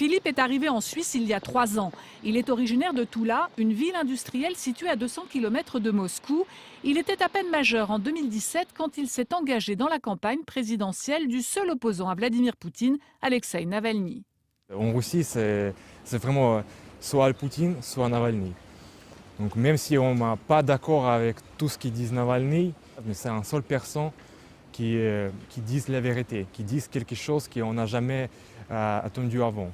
Philippe est arrivé en Suisse il y a 3 ans. Il est originaire de Toula, une ville industrielle située à 200 km de Moscou. Il était à peine majeur en 2017 quand il s'est engagé dans la campagne présidentielle du seul opposant à Vladimir Poutine, Alexeï Navalny. En Russie, c'est vraiment soit Poutine, soit Navalny. Donc même si on n'est pas d'accord avec tout ce qu'ils disent Navalny, mais c'est une seule personne qui disent la vérité, qui disent quelque chose qu'on n'a jamais attendu avant.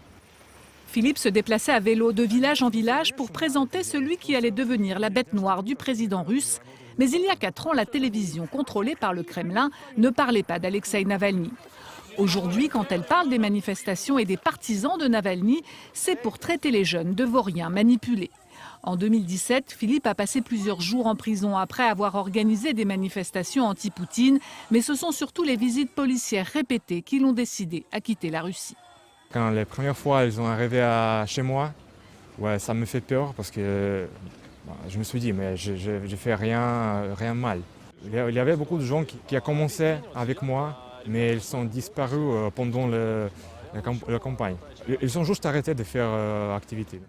Philippe se déplaçait à vélo de village en village pour présenter celui qui allait devenir la bête noire du président russe. Mais il y a 4 ans, la télévision contrôlée par le Kremlin ne parlait pas d'Alexeï Navalny. Aujourd'hui, quand elle parle des manifestations et des partisans de Navalny, c'est pour traiter les jeunes de vauriens manipulés. En 2017, Philippe a passé plusieurs jours en prison après avoir organisé des manifestations anti-Poutine. Mais ce sont surtout les visites policières répétées qui l'ont décidé à quitter la Russie. Quand les premières fois ils sont arrivés chez moi, ouais, ça me fait peur parce que je me suis dit mais je fais rien mal. Il y avait beaucoup de gens qui ont commencé avec moi, mais ils sont disparus pendant la campagne. Ils ont juste arrêté de faire activité.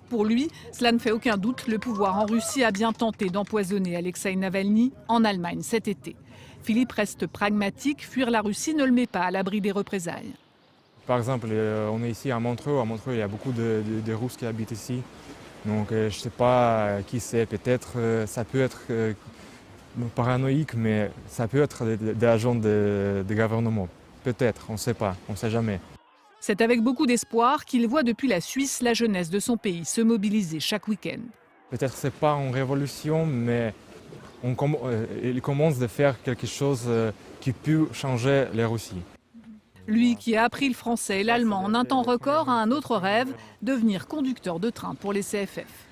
Pour lui, cela ne fait aucun doute, le pouvoir en Russie a bien tenté d'empoisonner Alexeï Navalny en Allemagne cet été. Philippe reste pragmatique, fuir la Russie ne le met pas à l'abri des représailles. Par exemple, on est ici à Montreux. À Montreux, il y a beaucoup de Russes qui habitent ici. Donc je ne sais pas qui c'est. Peut-être ça peut être paranoïque, mais ça peut être des agents de gouvernement. Peut-être, on ne sait pas, on ne sait jamais. C'est avec beaucoup d'espoir qu'il voit depuis la Suisse la jeunesse de son pays se mobiliser chaque week-end. Peut-être que ce n'est pas une révolution, mais il commence de faire quelque chose qui peut changer la Russie. Lui qui a appris le français et l'allemand en un temps record a un autre rêve, devenir conducteur de train pour les CFF.